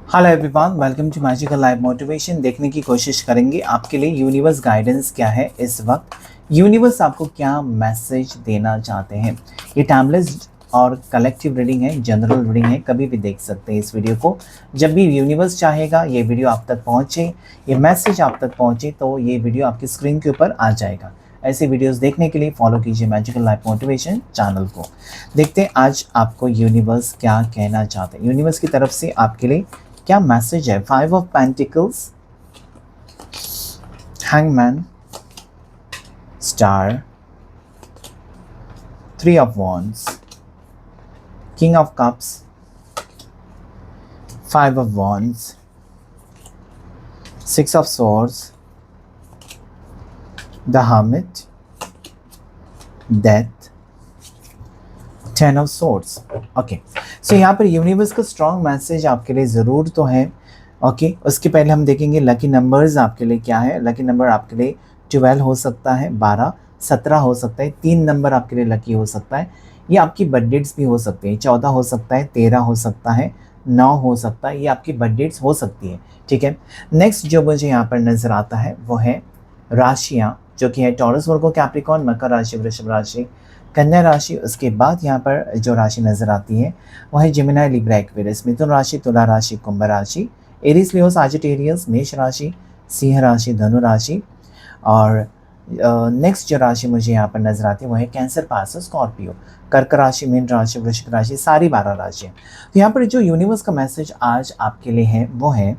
Hello everyone, welcome to magical life motivation. देखने की कोशिश करेंगे आपके लिए यूनिवर्स गाइडेंस क्या है इस वक्त। यूनिवर्स आपको क्या मैसेज देना चाहते हैं। ये टाइमलेस और कलेक्टिव रीडिंग है, जनरल रीडिंग है, कभी भी देख सकते हैं इस वीडियो को। जब भी यूनिवर्स चाहेगा ये वीडियो आप तक पहुंचे, ये मैसेज आप तक पहुंचे, तो ये वीडियो आपकी स्क्रीन के ऊपर आ जाएगा। ऐसे वीडियोस देखने के लिए फॉलो कीजिए मैजिकल लाइफ मोटिवेशन चैनल को। देखते हैं आज आपको यूनिवर्स क्या कहना चाहते हैं। यूनिवर्स की तरफ से आपके लिए क्या मैसेज है। 5 of pentacles, hangman, star, 3 of wands, king of cups, 5 of wands, 6 of swords, the hermit, death, 10 of swords. Okay, so यहाँ पर यूनिवर्स का स्ट्रॉन्ग मैसेज आपके लिए ज़रूर तो है। ओके, उसके पहले हम देखेंगे लकी नंबर्स आपके लिए क्या है। लकी नंबर आपके लिए 12 हो सकता है, 12, 17 हो सकता है, 3 नंबर आपके लिए लकी हो सकता है। ये आपकी बर्थ डेट्स भी हो सकती हैं। 14 हो सकता है, 13 हो सकता है, 9 हो सकता है। ये आपकी बर्थ डेट्स हो सकती है। ठीक है, नेक्स्ट जो मुझे यहाँ पर नज़र आता है वो है राशियाँ, जो कि है टॉरस, वर्गो, कैप्रिकॉर्न, मकर राशि, वृषभ राशि, कन्या राशि। उसके बाद यहाँ पर जो राशि नज़र आती है वह है जेमिनी, लिब्रा, एक्वेरियस, मिथुन राशि, तुला राशि, कुंभ राशि, एरीज, लियो, साजिटेरियस, मेष राशि, सिंह राशि, धनु राशि। और नेक्स्ट जो राशि मुझे यहाँ पर नजर आती है वो है कैंसर, पास, स्कॉर्पियो, कर्क राशि, मीन राशि, वृश्चिक राशि, सारी 12 राशियाँ। तो यहाँ पर जो यूनिवर्स का मैसेज आज आपके लिए है वो है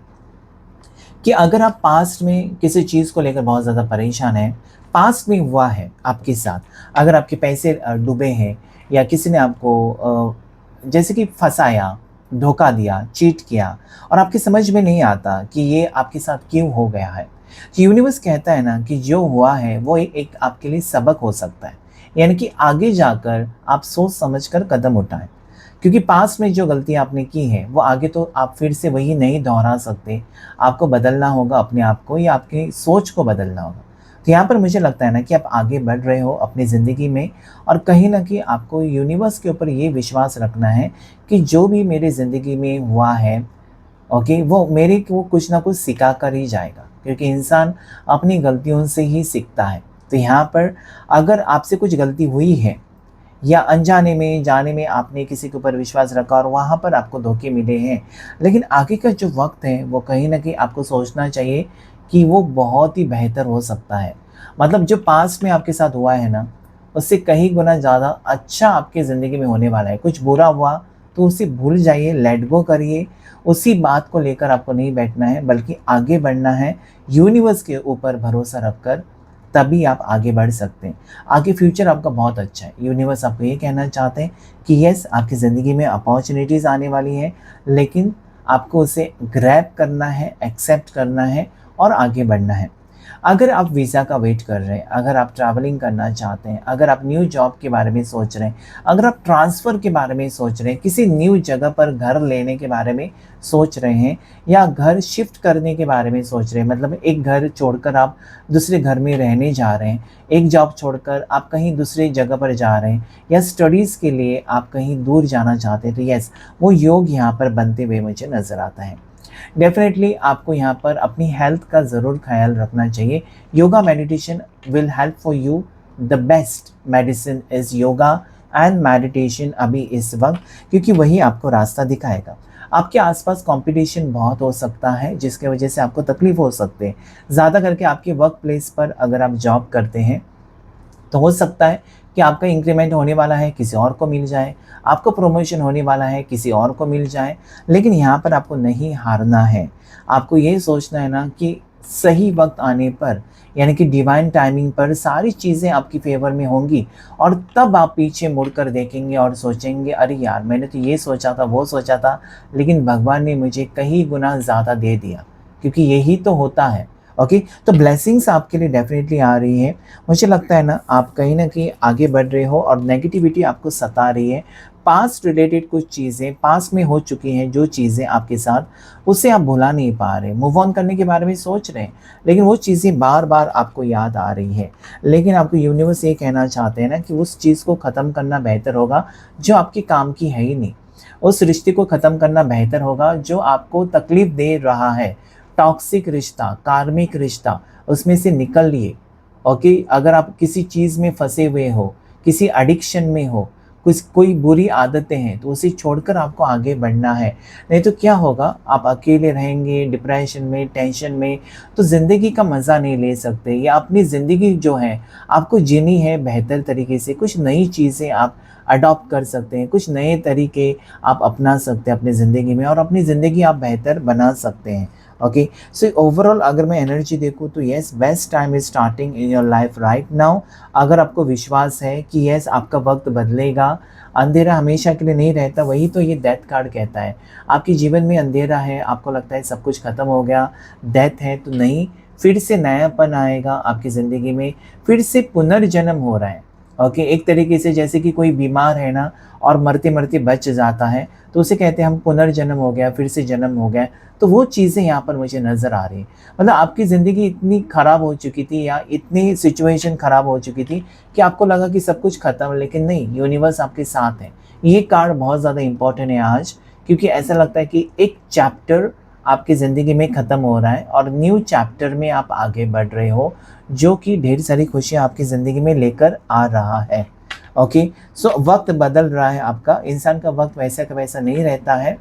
कि अगर आप पास्ट में किसी चीज़ को लेकर बहुत ज़्यादा परेशान हैं, पास्ट में हुआ है आपके साथ, अगर आपके पैसे डूबे हैं या किसी ने आपको जैसे कि फंसाया, धोखा दिया, चीट किया और आपकी समझ में नहीं आता कि ये आपके साथ क्यों हो गया है। तो यूनिवर्स कहता है ना कि जो हुआ है वो एक आपके लिए सबक हो सकता है, यानी कि आगे जाकर आप सोच समझ कर कदम उठाएं। क्योंकि पास्ट में जो गलती आपने की है वो आगे तो आप फिर से वही नहीं दोहरा सकते। आपको बदलना होगा अपने आप को, या आपकी सोच को बदलना होगा। तो यहाँ पर मुझे लगता है ना कि आप आगे बढ़ रहे हो अपनी ज़िंदगी में, और कहीं ना कहीं आपको यूनिवर्स के ऊपर ये विश्वास रखना है कि जो भी मेरी ज़िंदगी में हुआ है, ओके, वो मेरे को कुछ ना कुछ सिखा कर ही जाएगा, क्योंकि इंसान अपनी गलतियों से ही सीखता है। तो यहाँ पर अगर आपसे कुछ गलती हुई है या अनजाने में जाने में आपने किसी के ऊपर विश्वास रखा और वहाँ पर आपको धोखे मिले हैं, लेकिन आगे का जो वक्त है वो कहीं ना कहीं आपको सोचना चाहिए कि वो बहुत ही बेहतर हो सकता है। मतलब जो पास्ट में आपके साथ हुआ है ना, उससे कहीं गुना ज़्यादा अच्छा आपकी ज़िंदगी में होने वाला है। कुछ बुरा हुआ तो उसे भूल जाइए, लेट गो करिए। उसी बात को लेकर आपको नहीं बैठना है, बल्कि आगे बढ़ना है यूनिवर्स के ऊपर भरोसा रखकर। तभी आप आगे बढ़ सकते हैं। आगे फ्यूचर आपका बहुत अच्छा है। यूनिवर्स आपको ये कहना चाहते हैं कि यस, आपकी ज़िंदगी में अपॉर्चुनिटीज़ आने वाली हैं, लेकिन आपको उसे ग्रैब करना है, एक्सेप्ट करना है और आगे बढ़ना है। अगर आप वीज़ा का वेट कर रहे हैं, अगर आप ट्रैवलिंग करना चाहते हैं, अगर आप न्यू जॉब के बारे में सोच रहे हैं, अगर आप ट्रांसफ़र के बारे में सोच रहे हैं, किसी न्यू जगह पर घर लेने के बारे में सोच रहे हैं, या घर शिफ्ट करने के बारे में सोच रहे हैं, मतलब एक घर छोड़कर आप दूसरे घर में रहने जा रहे हैं, एक जॉब छोड़कर आप कहीं दूसरी जगह पर जा रहे हैं, या स्टडीज़ के लिए आप कहीं दूर जाना चाहते हैं, तो यस, वो योग यहाँ पर बनते हुए मुझे नज़र आता है। डेफिनेटली आपको यहाँ पर अपनी हेल्थ का ज़रूर ख्याल रखना चाहिए। Yoga meditation will help for you. The best medicine is yoga and meditation अभी इस वक्त, क्योंकि वही आपको रास्ता दिखाएगा। आपके आसपास कंपटीशन बहुत हो सकता है, जिसके वजह से आपको तकलीफ हो सकती है। ज़्यादा करके आपके वर्क प्लेस पर अगर आप जॉब करते हैं तो हो सकता है कि आपका इंक्रीमेंट होने वाला है, किसी और को मिल जाए, आपको प्रमोशन होने वाला है, किसी और को मिल जाए। लेकिन यहाँ पर आपको नहीं हारना है। आपको ये सोचना है ना कि सही वक्त आने पर, यानी कि डिवाइन टाइमिंग पर सारी चीज़ें आपकी फेवर में होंगी, और तब आप पीछे मुड़कर देखेंगे और सोचेंगे, अरे यार, मैंने तो ये सोचा था, वो सोचा था, लेकिन भगवान ने मुझे कहीं गुना ज़्यादा दे दिया। क्योंकि यही तो होता है। ओके, तो ब्लेसिंग्स आपके लिए डेफिनेटली आ रही है। मुझे लगता है ना आप कहीं ना कहीं आगे बढ़ रहे हो और नेगेटिविटी आपको सता रही है। पास्ट रिलेटेड कुछ चीज़ें पास्ट में हो चुकी हैं, जो चीज़ें आपके साथ, उससे आप भुला नहीं पा रहे, मूव ऑन करने के बारे में सोच रहे हैं, लेकिन वो चीज़ें बार बार आपको याद आ रही है। लेकिन आपको यूनिवर्स ये कहना चाहते हैं ना कि उस चीज़ को ख़त्म करना बेहतर होगा जो आपके काम की है ही नहीं। उस रिश्ते को ख़त्म करना बेहतर होगा जो आपको तकलीफ़ दे रहा है। टॉक्सिक रिश्ता, कार्मिक रिश्ता, उसमें से निकलिए। ओके, अगर आप किसी चीज़ में फँसे हुए हो, किसी एडिक्शन में हो, कुछ कोई बुरी आदतें हैं, तो उसे छोड़कर आपको आगे बढ़ना है। नहीं तो क्या होगा, आप अकेले रहेंगे, डिप्रेशन में, टेंशन में, तो ज़िंदगी का मज़ा नहीं ले सकते। या अपनी ज़िंदगी जो है आपको जीनी है बेहतर तरीके से, कुछ नई चीज़ें आप अडॉप्ट कर सकते हैं, कुछ नए तरीके आप अपना सकते हैं अपनी ज़िंदगी में, और अपनी ज़िंदगी आप बेहतर बना सकते हैं। ओके, सो ओवरऑल अगर मैं एनर्जी देखूँ तो yes, best time is starting in your life right now. अगर आपको विश्वास है कि येस आपका वक्त बदलेगा, अंधेरा हमेशा के लिए नहीं रहता, वही तो ये डेथ कार्ड कहता है। आपके जीवन में अंधेरा है, आपको लगता है सब कुछ ख़त्म हो गया, डेथ है, तो नहीं, फिर से नयापन आएगा आपकी ज़िंदगी में, फिर से पुनर्जन्म हो रहा है। ओके, एक तरीके से जैसे कि कोई बीमार है ना और मरते-मरते बच जाता है, तो उसे कहते हैं हम पुनर्जन्म हो गया, फिर से जन्म हो गया। तो वो चीज़ें यहाँ पर मुझे नज़र आ रही हैं। मतलब आपकी ज़िंदगी इतनी ख़राब हो चुकी थी या इतनी सिचुएशन ख़राब हो चुकी थी कि आपको लगा कि सब कुछ ख़त्म है, लेकिन नहीं, यूनिवर्स आपके साथ है। ये कार्ड बहुत ज़्यादा इम्पोर्टेंट है आज, क्योंकि ऐसा लगता है कि एक चैप्टर आपकी ज़िंदगी में ख़त्म हो रहा है और न्यू चैप्टर में आप आगे बढ़ रहे हो, जो कि ढेर सारी खुशियाँ आपकी ज़िंदगी में लेकर आ रहा है। ओके, सो वक्त बदल रहा है आपका, इंसान का वक्त वैसा का वैसा नहीं रहता है।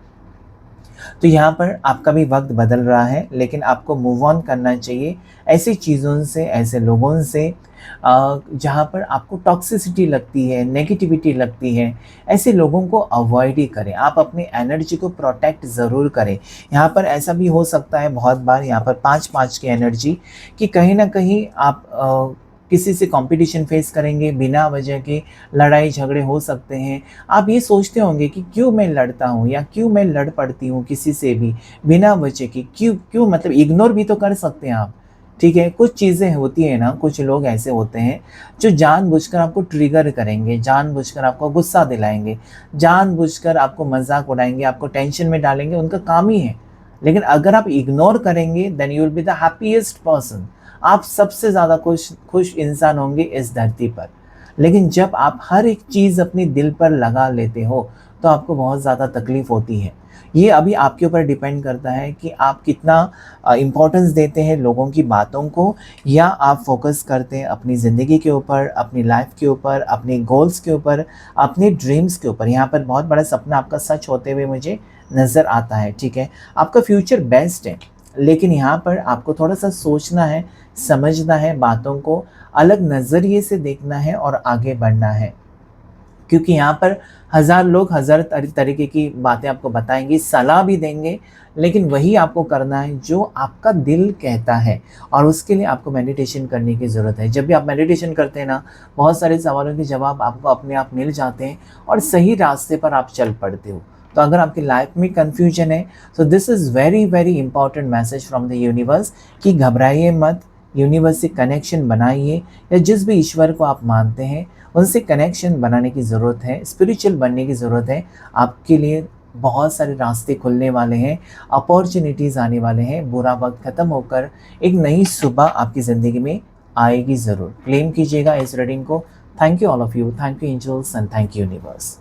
तो यहाँ पर आपका भी वक्त बदल रहा है, लेकिन आपको मूव ऑन करना चाहिए ऐसी चीज़ों से, ऐसे लोगों से जहाँ पर आपको टॉक्सिसिटी लगती है, नेगेटिविटी लगती है, ऐसे लोगों को अवॉइड ही करें। आप अपनी एनर्जी को प्रोटेक्ट ज़रूर करें। यहाँ पर ऐसा भी हो सकता है बहुत बार, यहाँ पर 5-5 की एनर्जी, कि कहीं न कहीं आप किसी से कंपटीशन फेस करेंगे, बिना वजह के लड़ाई झगड़े हो सकते हैं। आप ये सोचते होंगे कि क्यों मैं लड़ता हूँ या क्यों मैं लड़ पड़ती हूँ किसी से भी बिना वजह की, क्यों क्यों मतलब इग्नोर भी तो कर सकते हैं आप, ठीक है। कुछ चीज़ें होती हैं ना, कुछ लोग ऐसे होते हैं जो जानबूझकर आपको ट्रिगर करेंगे, जानबूझकर आपको गुस्सा दिलाएंगे, जानबूझकर आपको मजाक उड़ाएंगे, आपको टेंशन में डालेंगे, उनका काम ही है। लेकिन अगर आप इग्नोर करेंगे then you will be the happiest person. आप सबसे ज़्यादा खुश खुश इंसान होंगे इस धरती पर। लेकिन जब आप हर एक चीज़ अपने दिल पर लगा लेते हो तो आपको बहुत ज़्यादा तकलीफ़ होती है। ये अभी आपके ऊपर डिपेंड करता है कि आप कितना इम्पोर्टेंस देते हैं लोगों की बातों को, या आप फोकस करते हैं अपनी ज़िंदगी के ऊपर, अपनी लाइफ के ऊपर, अपने गोल्स के ऊपर, अपने ड्रीम्स के ऊपर। यहाँ पर बहुत बड़ा सपना आपका सच होते हुए मुझे नज़र आता है, ठीक है। आपका फ्यूचर बेस्ट है, लेकिन यहाँ पर आपको थोड़ा सा सोचना है, समझना है, बातों को अलग नज़रिए से देखना है और आगे बढ़ना है। क्योंकि यहाँ पर हज़ार लोग हज़ार तरीके की बातें आपको बताएंगे, सलाह भी देंगे, लेकिन वही आपको करना है जो आपका दिल कहता है। और उसके लिए आपको मेडिटेशन करने की ज़रूरत है। जब भी आप मेडिटेशन करते हैं ना, बहुत सारे सवालों के जवाब आपको अपने आप मिल जाते हैं और सही रास्ते पर आप चल पड़ते हो। तो अगर आपकी लाइफ में कन्फ्यूजन है, तो this is very very important message from the universe कि घबराइए मत, यूनिवर्स से कनेक्शन बनाइए, या जिस भी ईश्वर को आप मानते हैं उनसे कनेक्शन बनाने की ज़रूरत है, स्पिरिचुअल बनने की ज़रूरत है। आपके लिए बहुत सारे रास्ते खुलने वाले हैं, अपॉर्चुनिटीज़ आने वाले हैं, बुरा वक्त ख़त्म होकर एक नई सुबह आपकी ज़िंदगी में आएगी ज़रूर। क्लेम कीजिएगा इस रीडिंग को। Thank you all of you, thank you angels and thank you universe.